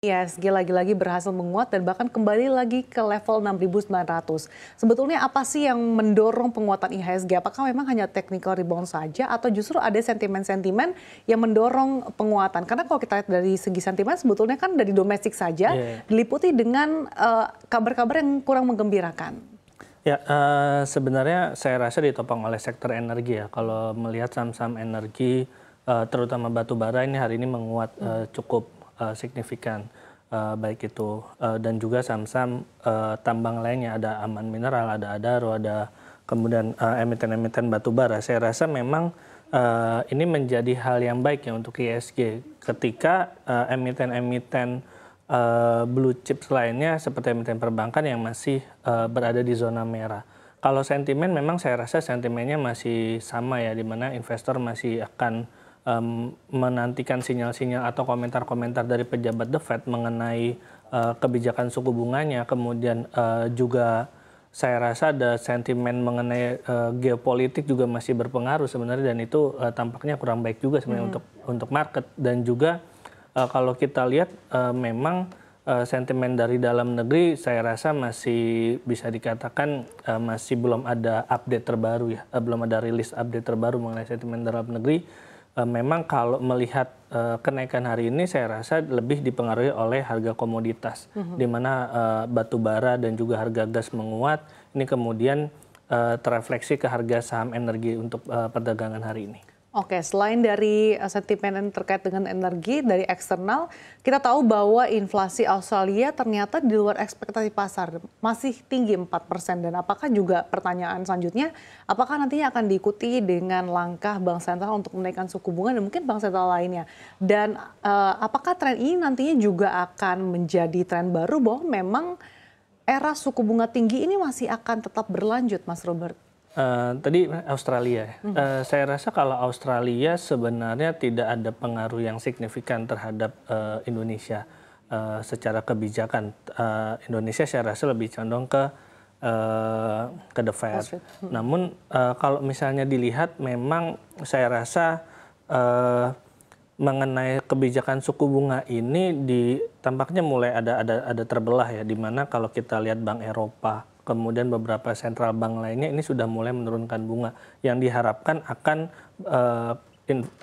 IHSG lagi-lagi berhasil menguat dan bahkan kembali lagi ke level 6.900. Sebetulnya apa sih yang mendorong penguatan IHSG? Apakah memang hanya technical rebound saja atau justru ada sentimen-sentimen yang mendorong penguatan? Karena kalau kita lihat dari segi sentimen sebetulnya kan dari domestik saja diliputi dengan kabar-kabar yang kurang menggembirakan. Ya, sebenarnya saya rasa ditopang oleh sektor energi ya. Kalau melihat saham-saham energi, terutama batu bara ini hari ini menguat cukup signifikan, baik itu dan juga saham-saham tambang lainnya, ada Aman Mineral, ada Adaro, ada kemudian emiten-emiten batu bara. Saya rasa memang ini menjadi hal yang baik ya untuk IHSG ketika emiten-emiten blue chips lainnya seperti emiten perbankan yang masih berada di zona merah. Kalau sentimen memang saya rasa sentimennya masih sama ya, di mana investor masih akan menantikan sinyal-sinyal atau komentar-komentar dari pejabat The Fed mengenai kebijakan suku bunganya. Kemudian juga saya rasa ada sentimen mengenai geopolitik juga masih berpengaruh sebenarnya, dan itu tampaknya kurang baik juga sebenarnya untuk market. Dan juga kalau kita lihat memang sentimen dari dalam negeri saya rasa masih bisa dikatakan masih belum ada update terbaru ya, belum ada rilis update terbaru mengenai sentimen dalam negeri. Memang kalau melihat kenaikan hari ini saya rasa lebih dipengaruhi oleh harga komoditas, di mana batu bara dan juga harga gas menguat. Ini kemudian terefleksi ke harga saham energi untuk perdagangan hari ini. Oke, selain dari sentimen yang terkait dengan energi dari eksternal, kita tahu bahwa inflasi Australia ternyata di luar ekspektasi pasar, masih tinggi 4%. Dan apakah juga pertanyaan selanjutnya, apakah nantinya akan diikuti dengan langkah Bank Sentral untuk menaikkan suku bunga dan mungkin Bank Sentral lainnya? Dan apakah tren ini nantinya juga akan menjadi tren baru bahwa memang era suku bunga tinggi ini masih akan tetap berlanjut, Mas Robert? Tadi Australia, saya rasa kalau Australia sebenarnya tidak ada pengaruh yang signifikan terhadap Indonesia secara kebijakan. Indonesia saya rasa lebih condong ke The Fed. Namun kalau misalnya dilihat, memang saya rasa mengenai kebijakan suku bunga ini tampaknya mulai ada terbelah ya, di mana kalau kita lihat Bank Eropa, kemudian beberapa sentral bank lainnya ini sudah mulai menurunkan bunga, yang diharapkan akan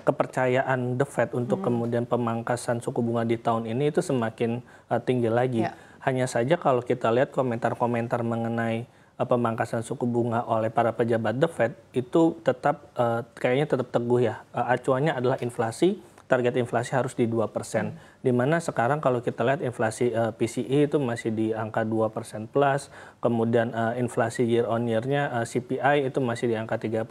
kepercayaan The Fed untuk kemudian pemangkasan suku bunga di tahun ini itu semakin tinggi lagi. Hanya saja kalau kita lihat komentar-komentar mengenai pemangkasan suku bunga oleh para pejabat The Fed itu tetap kayaknya tetap teguh ya. Acuannya adalah inflasi. Target inflasi harus di 2%, di mana sekarang kalau kita lihat inflasi PCE itu masih di angka 2% plus, kemudian inflasi year on year-nya CPI itu masih di angka 3%.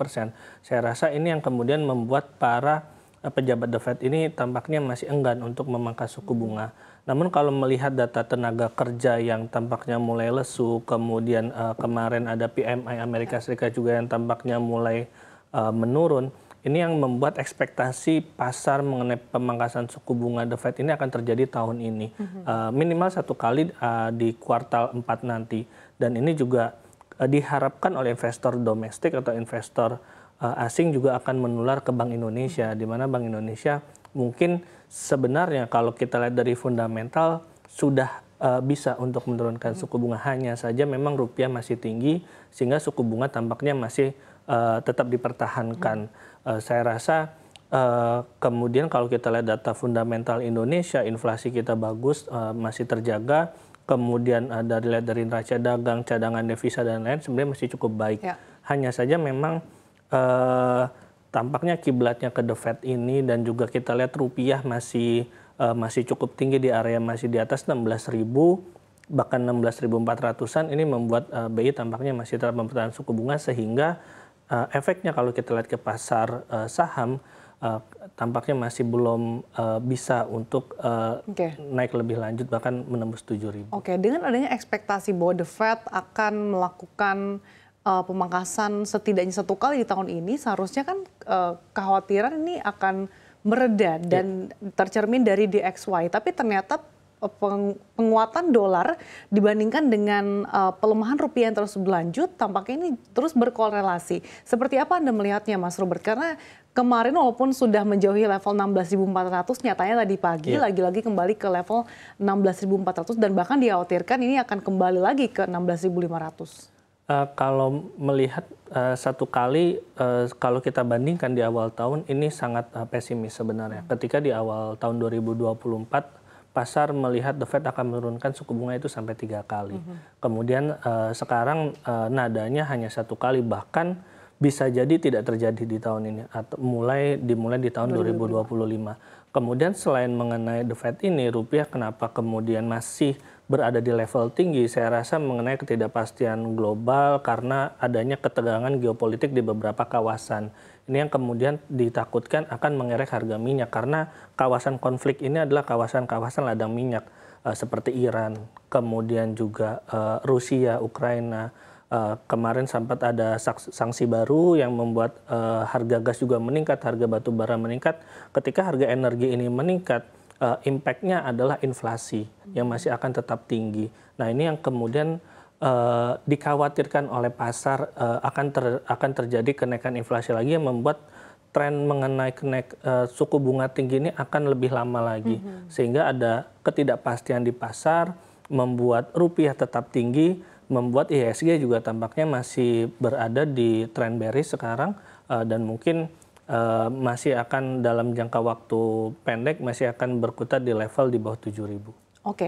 Saya rasa ini yang kemudian membuat para pejabat The Fed ini tampaknya masih enggan untuk memangkas suku bunga. Namun kalau melihat data tenaga kerja yang tampaknya mulai lesu, kemudian kemarin ada PMI Amerika Serikat juga yang tampaknya mulai menurun, ini yang membuat ekspektasi pasar mengenai pemangkasan suku bunga The Fed ini akan terjadi tahun ini. Minimal 1 kali di kuartal 4 nanti. Dan ini juga diharapkan oleh investor domestik atau investor asing juga akan menular ke Bank Indonesia, di mana Bank Indonesia mungkin sebenarnya kalau kita lihat dari fundamental sudah bisa untuk menurunkan suku bunga. Hanya saja memang rupiah masih tinggi sehingga suku bunga tampaknya masih tetap dipertahankan. Saya rasa kemudian kalau kita lihat data fundamental Indonesia, inflasi kita bagus, masih terjaga. Kemudian dari neraca dagang, cadangan devisa dan lain sebenarnya masih cukup baik. Hanya saja memang tampaknya kiblatnya ke The Fed ini, dan juga kita lihat rupiah masih cukup tinggi di area masih di atas 16.000, bahkan 16.400-an. Ini membuat BI tampaknya masih tetap mempertahankan suku bunga, sehingga efeknya kalau kita lihat ke pasar saham tampaknya masih belum bisa untuk naik lebih lanjut, bahkan menembus 7.000. Oke, dengan adanya ekspektasi bahwa The Fed akan melakukan pemangkasan setidaknya 1 kali di tahun ini, seharusnya kan kekhawatiran ini akan mereda dan tercermin dari DXY. Tapi ternyata penguatan dolar dibandingkan dengan pelemahan rupiah yang terus berlanjut, tampaknya ini terus berkorelasi. Seperti apa Anda melihatnya, Mas Robert? Karena kemarin walaupun sudah menjauhi level 16.400, nyatanya tadi pagi lagi-lagi kembali ke level 16.400 dan bahkan dikhawatirkan ini akan kembali lagi ke 16.500. Kalau melihat satu kali, kalau kita bandingkan di awal tahun, ini sangat pesimis sebenarnya. Ketika di awal tahun 2024, pasar melihat The Fed akan menurunkan suku bunga itu sampai 3 kali. Kemudian sekarang nadanya hanya 1 kali, bahkan bisa jadi tidak terjadi di tahun ini, atau dimulai di tahun 2025. Kemudian selain mengenai The Fed ini, rupiah kenapa kemudian masih berada di level tinggi, saya rasa mengenai ketidakpastian global karena adanya ketegangan geopolitik di beberapa kawasan. Ini yang kemudian ditakutkan akan mengerek harga minyak karena kawasan konflik ini adalah kawasan-kawasan ladang minyak seperti Iran, kemudian juga Rusia, Ukraina. Kemarin sempat ada sanksi baru yang membuat harga gas juga meningkat, harga batu bara meningkat. Ketika harga energi ini meningkat, impact-nya adalah inflasi yang masih akan tetap tinggi. Nah, ini yang kemudian dikhawatirkan oleh pasar akan terjadi kenaikan inflasi lagi yang membuat tren mengenai suku bunga tinggi ini akan lebih lama lagi. Sehingga ada ketidakpastian di pasar, membuat rupiah tetap tinggi, membuat IHSG juga tampaknya masih berada di tren bearish sekarang dan mungkin masih akan dalam jangka waktu pendek masih akan berkutat di level di bawah 7.000. Oke.